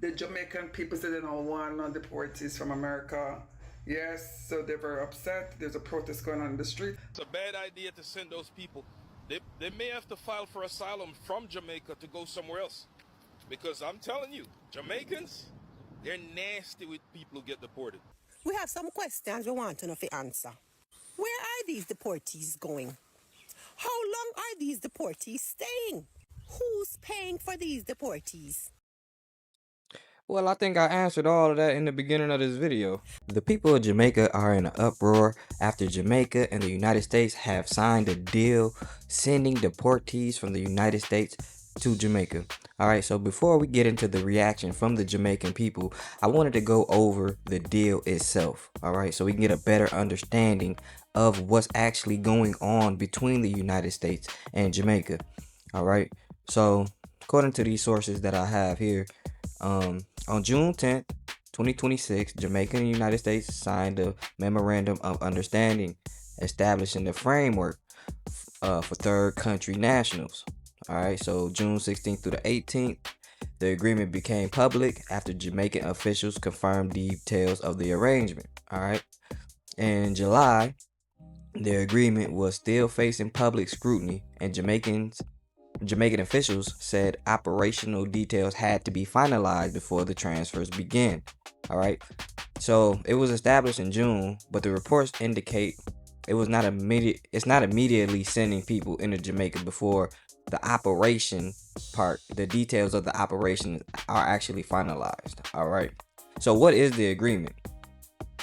The Jamaican people say they don't want no deportees from America. Yes, so they're very upset. There's a protest going on in the street. It's a bad idea to send those people. They may have to file for asylum from Jamaica to go somewhere else. Because I'm telling you, Jamaicans, they're nasty with people who get deported. We have some questions we want to know the answer. Where are these deportees going? How long are these deportees staying? Who's paying for these deportees? Well, I think I answered all of that in the beginning of this video. The people of Jamaica are in an uproar after Jamaica and the United States have signed a deal sending deportees from the United States to Jamaica. Alright, so before we get into the reaction from the Jamaican people, I wanted to go over the deal itself. Alright, so we can get a better understanding of what's actually going on between the United States and Jamaica. Alright, so according to these sources that I have here, on June 10th, 2026, Jamaica and the United States signed a memorandum of understanding establishing the framework for third country nationals. All right, so June 16th through the 18th, the agreement became public after Jamaican officials confirmed details of the arrangement. All right, in July, the agreement was still facing public scrutiny, and Jamaican officials said operational details had to be finalized before the transfers began. All right, so it was established in June, but the reports indicate it's not immediately sending people into Jamaica before the operation part, the details of the operation are actually finalized. All right, so what is the agreement?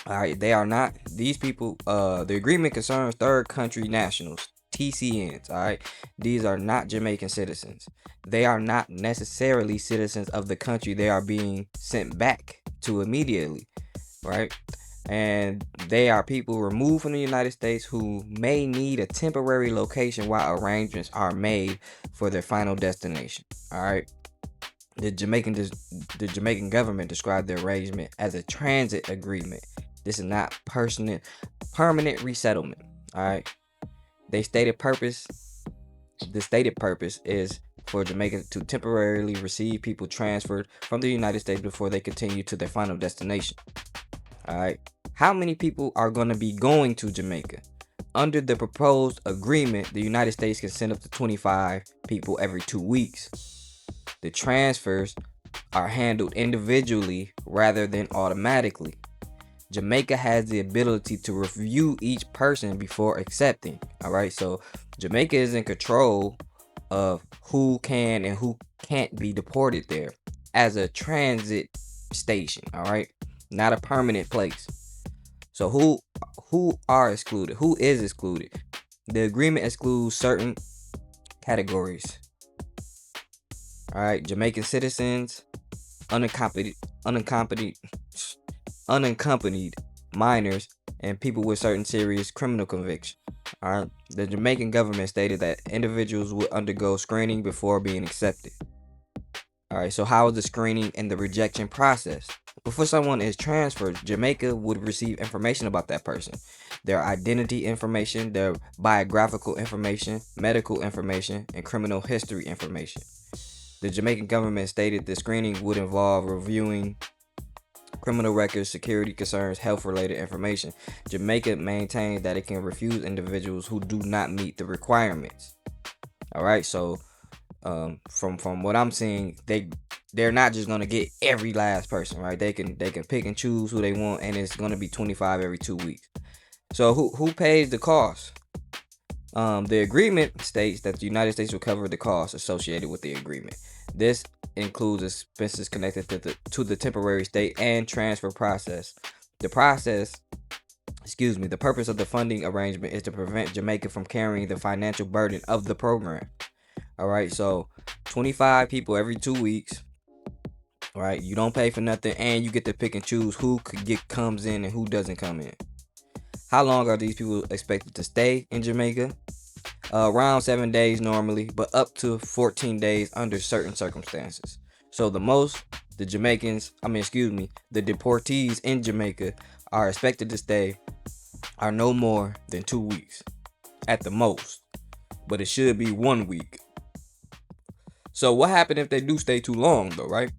All right, they are not, these people, the agreement concerns third country nationals, TCNs. All right, these are not Jamaican citizens. They are not necessarily citizens of the country they are being sent back to immediately, right? And they are people removed from the United States who may need a temporary location while arrangements are made for their final destination. All right, the Jamaican government described the arrangement as a transit agreement. This is not permanent resettlement. All right, the stated purpose is for Jamaica to temporarily receive people transferred from the United States before they continue to their final destination. All right, how many people are going to be going to Jamaica? Under the proposed agreement, the United States can send up to 25 people every 2 weeks. The transfers are handled individually rather than automatically. Jamaica has the ability to review each person before accepting. All right, so Jamaica is in control of who can and who can't be deported there as a transit station. All right, not a permanent place. So who are excluded? Who is excluded? The agreement excludes certain categories. All right, Jamaican citizens, unaccompanied minors, and people with certain serious criminal convictions. All right, the Jamaican government stated that individuals would undergo screening before being accepted. All right, so how is the screening and the rejection process? Before someone is transferred, Jamaica would receive information about that person, their identity information, their biographical information, medical information, and criminal history information. The Jamaican government stated the screening would involve reviewing criminal records, security concerns, health-related information. Jamaica maintains that it can refuse individuals who do not meet the requirements. All right, so from what I'm seeing, they're not just gonna get every last person, right? They can pick and choose who they want, and it's gonna be 25 every 2 weeks. So who pays the cost? The agreement states that the United States will cover the costs associated with the agreement. This includes expenses connected to the temporary stay and transfer process. The purpose of the funding arrangement is to prevent Jamaica from carrying the financial burden of the program. All right, so 25 people every 2 weeks. All right, you don't pay for nothing, and you get to pick and choose who comes in and who doesn't come in. How long are these people expected to stay in Jamaica? Around 7 days normally, but up to 14 days under certain circumstances. So the deportees in Jamaica are expected to stay are no more than 2 weeks at the most, but it should be 1 week. So what happened if they do stay too long though, right?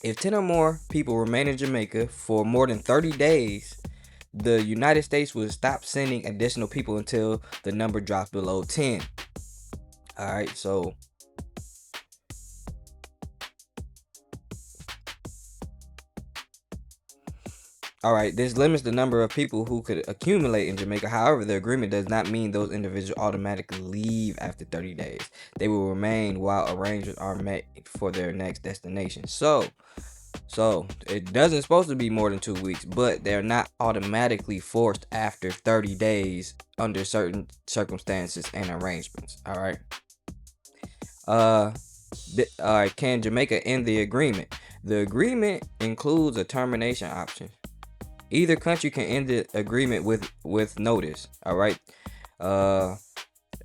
If 10 or more people remain in Jamaica for more than 30 days, the United States will stop sending additional people until the number drops below 10. All right, so this limits the number of people who could accumulate in Jamaica. However, the agreement does not mean those individuals automatically leave after 30 days. They will remain while arrangements are met for their next destination. So it doesn't supposed to be more than 2 weeks, but they're not automatically forced after 30 days under certain circumstances and arrangements. All right. Can Jamaica end the agreement? The agreement includes a termination option. Either country can end the agreement with notice. All right.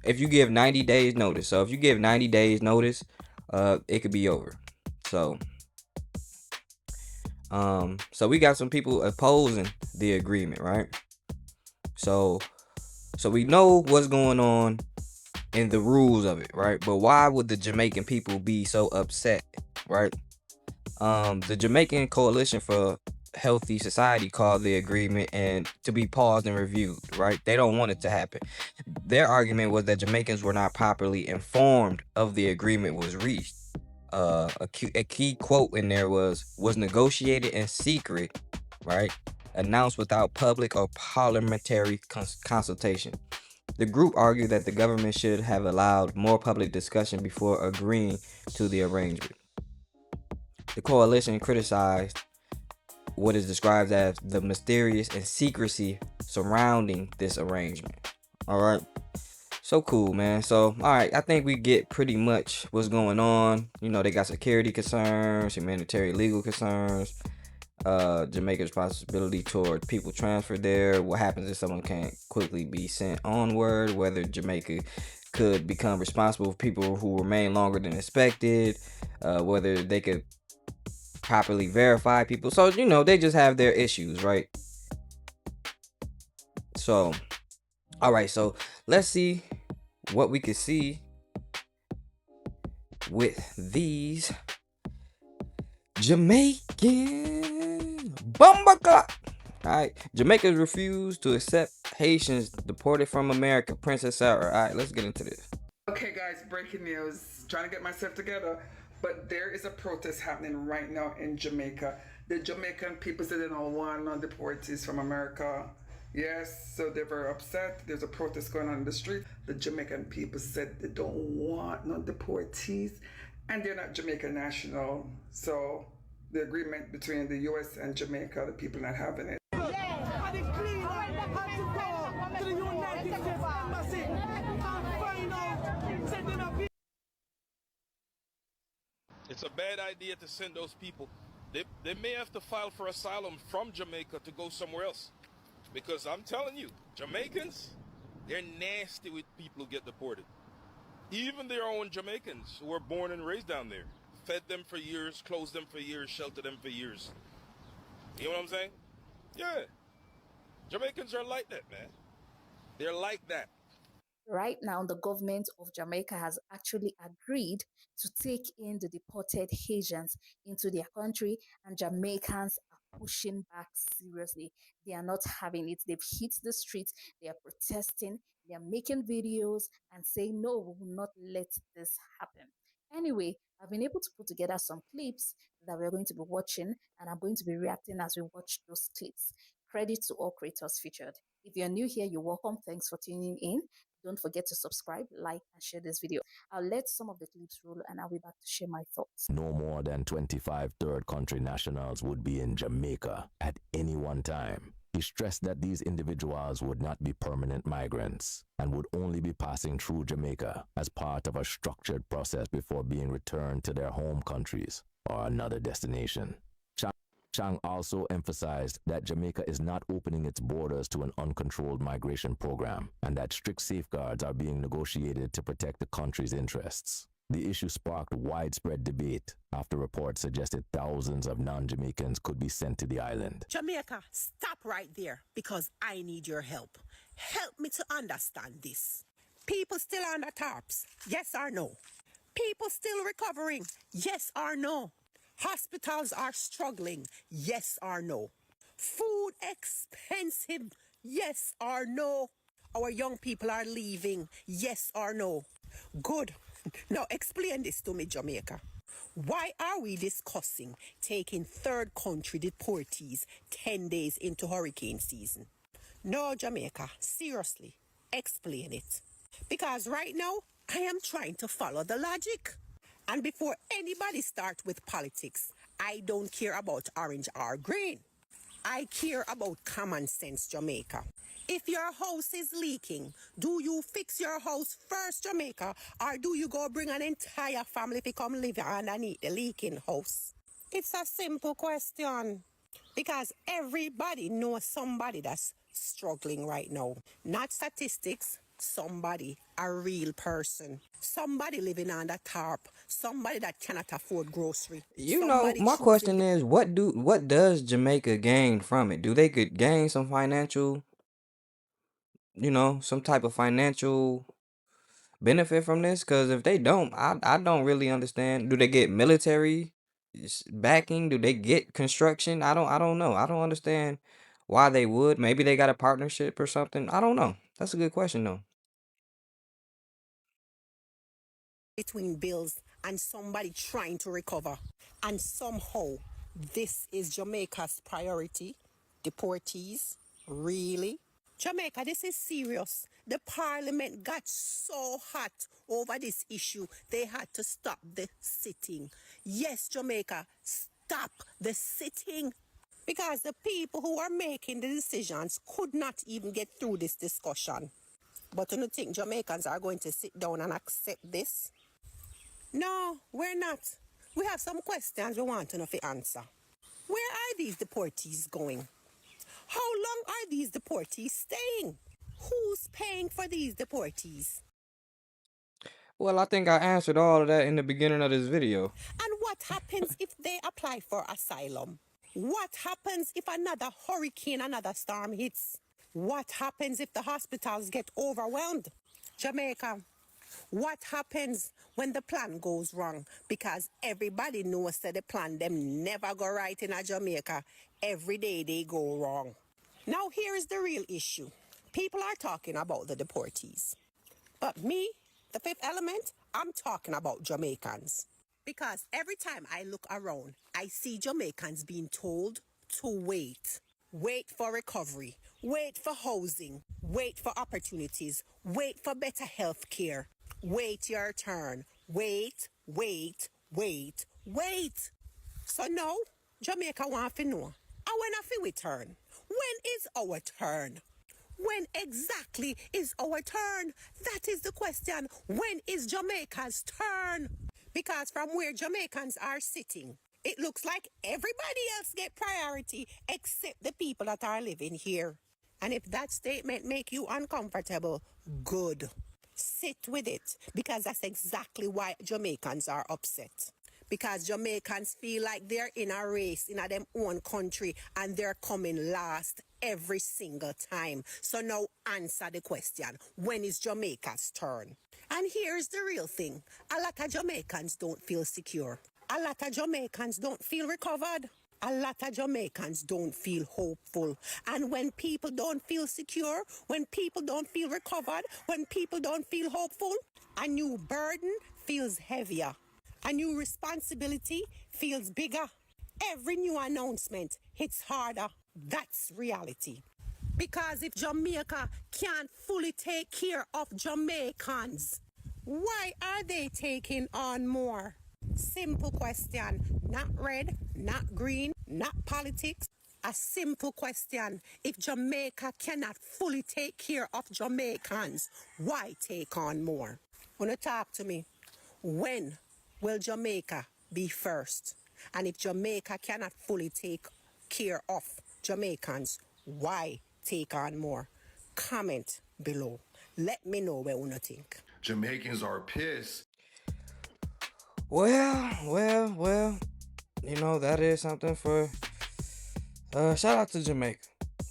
If you give 90 days notice. So if you give 90 days notice, it could be over. So we got some people opposing the agreement, right? So we know what's going on in the rules of it, right? But why would the Jamaican people be so upset, right? The Jamaican Coalition for Healthy Society called the agreement and to be paused and reviewed, right? They don't want it to happen. Their argument was that Jamaicans were not properly informed of the agreement was reached. A key quote in there was negotiated in secret, right? Announced without public or parliamentary consultation. The group argued that the government should have allowed more public discussion before agreeing to the arrangement. The coalition criticized what is described as the mysterious and secrecy surrounding this arrangement. All right. So cool, man. So, all right, I think we get pretty much what's going on. You know, they got security concerns, humanitarian legal concerns, Jamaica's responsibility toward people transferred there. What happens if someone can't quickly be sent onward? Whether Jamaica could become responsible for people who remain longer than expected. Whether they could properly verify people. So, you know, they just have their issues, right? So, all right, so let's see what we can see with these Jamaican bumbleclot. Alright, Jamaicans refuse to accept Haitians deported from America. Princess Sera. Alright, let's get into this. Okay, guys, breaking news. Trying to get myself together, but there is a protest happening right now in Jamaica. The Jamaican people say they don't want no deportees from America. Yes, so they're very upset. There's a protest going on in the street. The Jamaican people said they don't want no deportees, and they're not Jamaican national. So the agreement between the US and Jamaica, the people not having it. It's a bad idea to send those people. They may have to file for asylum from Jamaica to go somewhere else. Because I'm telling you, Jamaicans, they're nasty with people who get deported. Even their own Jamaicans who were born and raised down there. Fed them for years, clothed them for years, sheltered them for years. You know what I'm saying? Yeah. Jamaicans are like that, man. They're like that. Right now, the government of Jamaica has actually agreed to take in the deported Haitians into their country, and Jamaicans are pushing back seriously. They are not having it. They've hit the streets, they are protesting, they are making videos and saying, no, we will not let this happen. Anyway, I've been able to put together some clips that we're going to be watching, and I'm going to be reacting as we watch those clips. Credit to all creators featured. If you're new here, you're welcome. Thanks for tuning in. Don't forget to subscribe, like, and share this video. I'll let some of the clips roll and I'll be back to share my thoughts. No more than 25 third country nationals would be in Jamaica at any one time. He stressed that these individuals would not be permanent migrants and would only be passing through Jamaica as part of a structured process before being returned to their home countries or another destination. Chang also emphasized that Jamaica is not opening its borders to an uncontrolled migration program and that strict safeguards are being negotiated to protect the country's interests. The issue sparked widespread debate after reports suggested thousands of non-Jamaicans could be sent to the island. Jamaica, stop right there because I need your help. Help me to understand this. People still under tarps, yes or no? People still recovering, yes or no? Hospitals are struggling, yes or no? Food expensive, yes or no? Our young people are leaving, yes or no? Good. Now explain this to me, Jamaica. Why are we discussing taking third country deportees 10 days into hurricane season? No, Jamaica, seriously, explain it. Because right now, I am trying to follow the logic. And before anybody starts with politics, I don't care about orange or green. I care about common sense, Jamaica. If your house is leaking, do you fix your house first, Jamaica, or do you go bring an entire family to come live underneath the leaking house? It's a simple question. Because everybody knows somebody that's struggling right now. Not statistics, somebody, a real person. Somebody living on the tarp. Somebody that cannot afford grocery. You know, Somebody my choosing question is, what does Jamaica gain from it? Do they could gain some financial, some type of financial benefit from this? Because if they don't, I don't really understand. Do they get military backing? Do they get construction? I don't know. I don't understand why they would. Maybe they got a partnership or something. I don't know. That's a good question though. between bills and somebody trying to recover. And somehow, this is Jamaica's priority. Deportees? Really? Jamaica, this is serious. The parliament got so hot over this issue, they had to stop the sitting. Yes, Jamaica, stop the sitting. Because the people who are making the decisions could not even get through this discussion. But do you think Jamaicans are going to sit down and accept this? No, we're not. We have some questions we want to know if answer. Where are these deportees going? How long are these deportees staying? Who's paying for these deportees? Well, I think I answered all of that in the beginning of this video. And what happens if they apply for asylum? What happens if another hurricane, another storm hits? What happens if the hospitals get overwhelmed? Jamaica, what happens when the plan goes wrong? Because everybody knows that the plan them never go right in a Jamaica. Every day they go wrong. Now here is the real issue. People are talking about the deportees. But me, the fifth element, I'm talking about Jamaicans. Because every time I look around, I see Jamaicans being told to wait. Wait for recovery. Wait for housing. Wait for opportunities. Wait for better health care. Wait your turn. Wait, wait, wait, wait. So now, Jamaica want to know, when we turn? When is our turn? When exactly is our turn? That is the question. When is Jamaica's turn? Because from where Jamaicans are sitting, it looks like everybody else get priority except the people that are living here. And if that statement make you uncomfortable, good. Sit with it, because that's exactly why Jamaicans are upset. Because Jamaicans feel like they're in a race in their own country and they're coming last every single time. So now answer the question, when is Jamaica's turn? And here's the real thing. A lot of Jamaicans don't feel secure. A lot of Jamaicans don't feel recovered. A lot of Jamaicans don't feel hopeful. And when people don't feel secure, when people don't feel recovered, when people don't feel hopeful, a new burden feels heavier. A new responsibility feels bigger. Every new announcement hits harder. That's reality. Because if Jamaica can't fully take care of Jamaicans, why are they taking on more? Simple question. Not red, not green, not politics. A simple question. If Jamaica cannot fully take care of Jamaicans, why take on more? Wanna talk to me? When will Jamaica be first? And if Jamaica cannot fully take care of Jamaicans, why take on more? Comment below. Let me know what you think. Jamaicans are pissed. Well, that is something for shout out to Jamaica.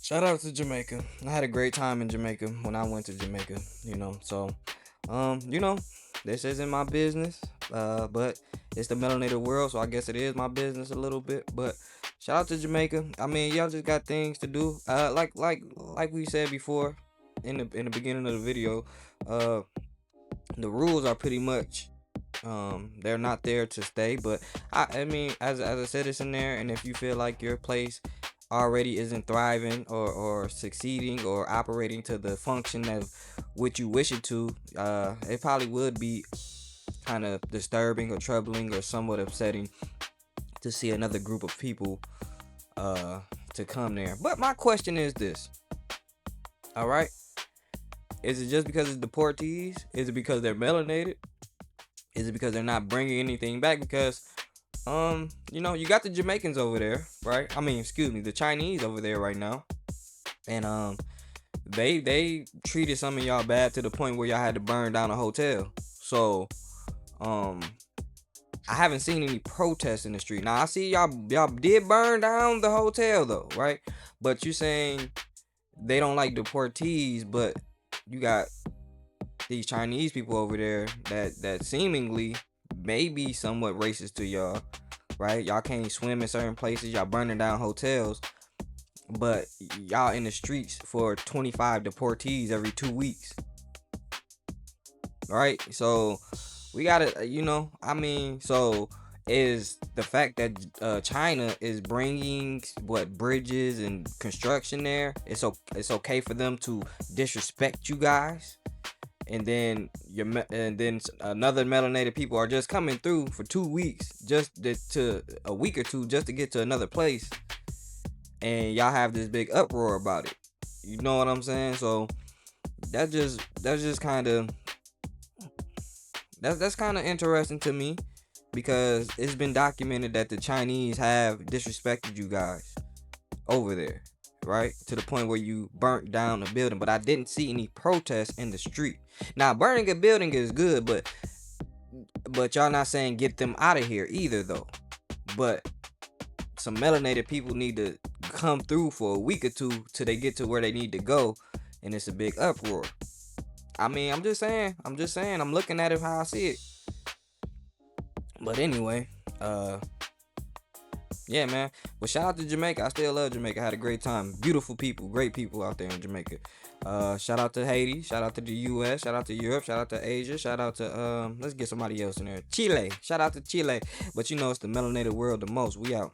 Shout out to Jamaica. I had a great time in Jamaica when I went to Jamaica, so this isn't my business. But it's the melanated world, so I guess it is my business a little bit. But shout out to Jamaica. I mean, y'all just got things to do. Like we said before in the beginning of the video, the rules are pretty much they're not there to stay. But I mean, as a citizen there, and if you feel like your place already isn't thriving or succeeding or operating to the function of which you wish it to, it probably would be kind of disturbing or troubling or somewhat upsetting to see another group of people to come there. But my question is this, all right, is it just because it's deportees? Is it because they're melanated? Is it because they're not bringing anything back? Because you know, you got the Jamaicans over there, right? I mean, excuse me, the Chinese over there right now, and they treated some of y'all bad to the point where y'all had to burn down a hotel. So I haven't seen any protests in the street. Now I see y'all did burn down the hotel though, right? But you saying they don't like deportees, but you got these Chinese people over there that seemingly may be somewhat racist to y'all, right? Y'all can't swim in certain places, y'all burning down hotels, but y'all in the streets for 25 deportees every 2 weeks, right? So we gotta, you know, I mean, so is the fact that China is bringing bridges and construction there, it's okay for them to disrespect you guys, and then another melanated people are just coming through for 2 weeks, just to a week or two, just to get to another place, and y'all have this big uproar about it. You know what I'm saying? So that's just kind of that's kind of interesting to me, because it's been documented that the Chinese have disrespected you guys over there, right? To the point where you burnt down a building, but I didn't see any protests in the street. Now, burning a building is good, but y'all not saying get them out of here either, though. But some melanated people need to come through for a week or two till they get to where they need to go, and it's a big uproar. I mean, I'm just saying, I'm looking at it how I see it. But anyway, yeah, man. But shout out to Jamaica. I still love Jamaica. I had a great time. Beautiful people, great people out there in Jamaica. Shout out to Haiti. Shout out to the US. Shout out to Europe. Shout out to Asia. Shout out to let's get somebody else in there. Chile. Shout out to Chile. But you know, it's the melanated world the most. We out.